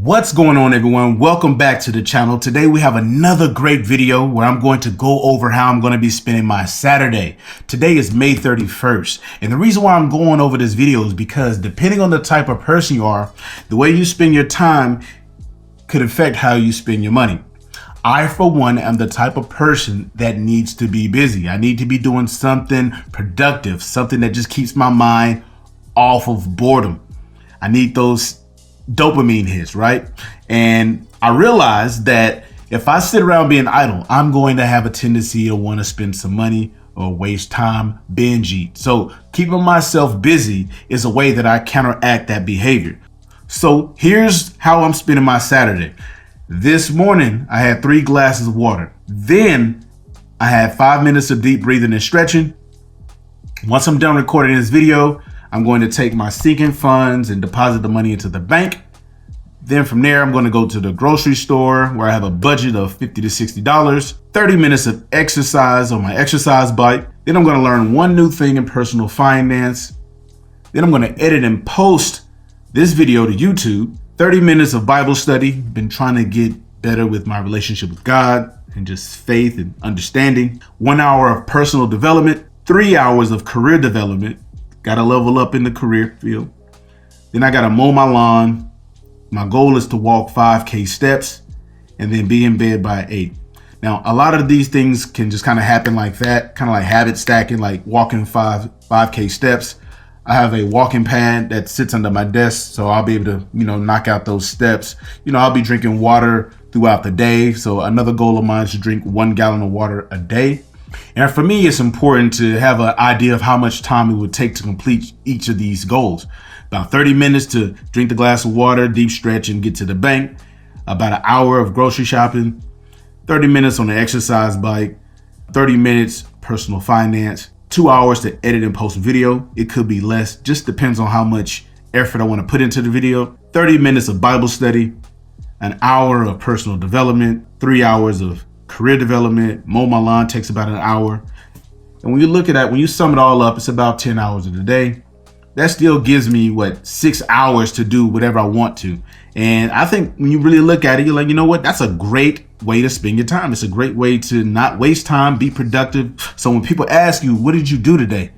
What's going on, everyone? Welcome back to the channel. Today we have another great video where I'm going to go over how I'm going to be spending my Saturday. Today is May 31st. And the reason why I'm going over this video is because depending on the type of person you are, the way you spend your time could affect how you spend your money. I, for one, am the type of person that needs to be busy. I need to be doing something productive, something that just keeps my mind off of boredom. I need those dopamine hits, right? And I realized that if I sit around being idle, I'm going to have a tendency to want to spend some money or waste time, binge eat. So keeping myself busy is a way that I counteract that behavior. So here's how I'm spending my Saturday. This morning, I had 3 glasses of water. Then I had 5 minutes of deep breathing and stretching. Once I'm done recording this video, I'm going to take my sinking funds and deposit the money into the bank. Then from there, I'm going to go to the grocery store where I have a budget of $50 to $60, 30 minutes of exercise on my exercise bike. Then I'm going to learn one new thing in personal finance. Then I'm going to edit and post this video to YouTube, 30 minutes of Bible study. Been trying to get better with my relationship with God and just faith and understanding. 1 hour of personal development, 3 hours of career development. Got to level up in the career field. Then I got to mow my lawn. My goal is to walk 5K steps and then be in bed by 8. Now, a lot of these things can just kind of happen like that, kind of like habit stacking, like walking 5K steps. I have a walking pad that sits under my desk, so I'll be able to, knock out those steps. I'll be drinking water throughout the day. So another goal of mine is to drink 1 gallon of water a day. And for me, it's important to have an idea of how much time it would take to complete each of these goals. About 30 minutes to drink the glass of water, deep stretch, and get to the bank. About an hour of grocery shopping, 30 minutes on the exercise bike, 30 minutes personal finance, 2 hours to edit and post video. It could be less, just depends on how much effort I want to put into the video. 30 minutes of Bible study, an hour of personal development, 3 hours of career development. Mow my lawn takes about an hour. And when you look at that, when you sum it all up, it's about 10 hours of the day. That still gives me 6 hours to do whatever I want to. And I think when you really look at it, you're like, you know what? That's a great way to spend your time. It's a great way to not waste time, be productive. So when people ask you, what did you do today?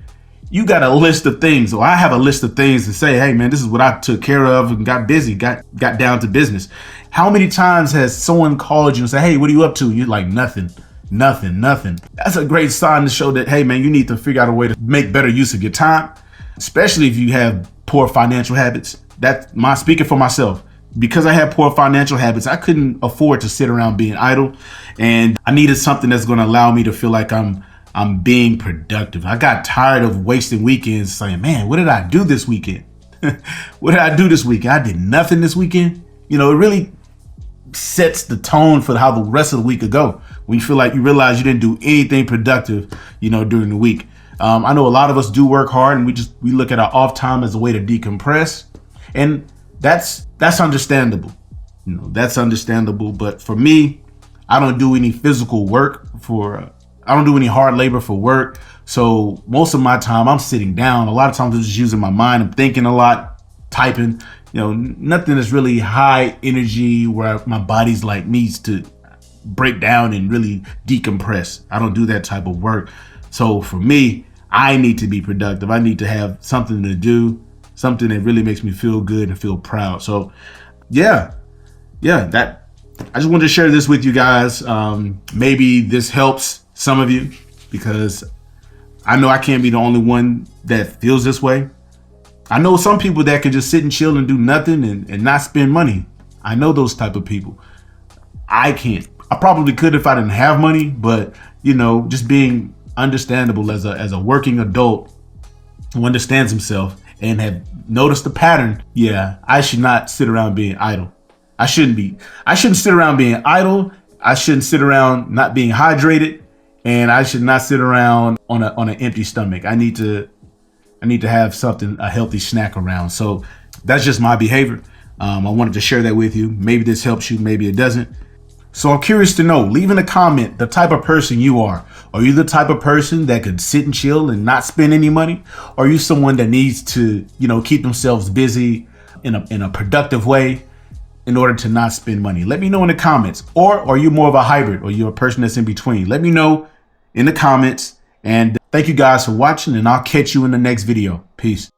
You got a list of things. Or I have a list of things to say, hey man, this is what I took care of and got busy, got down to business. How many times has someone called you and said, hey, what are you up to? You're like, nothing. That's a great sign to show that, hey man, you need to figure out a way to make better use of your time, especially if you have poor financial habits. That's my speaking for myself. Because I had poor financial habits, I couldn't afford to sit around being idle. And I needed something that's going to allow me to feel like I'm being productive. I got tired of wasting weekends saying, man, what did I do this weekend? What did I do this weekend? I did nothing this weekend. It really sets the tone for how the rest of the week could go. When you feel like you realize you didn't do anything productive, during the week. I know a lot of us do work hard and we look at our off time as a way to decompress. And that's understandable. That's understandable. But for me, I don't do any physical work I don't do any hard labor for work. So most of my time I'm sitting down. A lot of times I'm just using my mind. I'm thinking a lot, typing, nothing that's really high energy where my body's needs to break down and really decompress. I don't do that type of work. So for me, I need to be productive. I need to have something to do, something that really makes me feel good and feel proud. So yeah, I just wanted to share this with you guys. Maybe this helps some of you because I know I can't be the only one that feels this way. I know some people that can just sit and chill and do nothing and not spend money. I know those type of people. I can't. I probably could if I didn't have money, but just being understandable as a working adult who understands himself and have noticed the pattern. Yeah, I should not sit around being idle. I shouldn't sit around being idle. I shouldn't sit around not being hydrated, and I should not sit around on an empty stomach. I need to have something, a healthy snack around. So that's just my behavior. I wanted to share that with you. Maybe this helps you, maybe it doesn't. So I'm curious to know, leave in a comment the type of person you are. Are you the type of person that could sit and chill and not spend any money? Or are you someone that needs to, keep themselves busy in a productive way? in order to not spend money? Let me know in the comments. Or are you more of a hybrid, or you're a person that's in between? Let me know in the comments. And thank you guys for watching, and I'll catch you in the next video. Peace.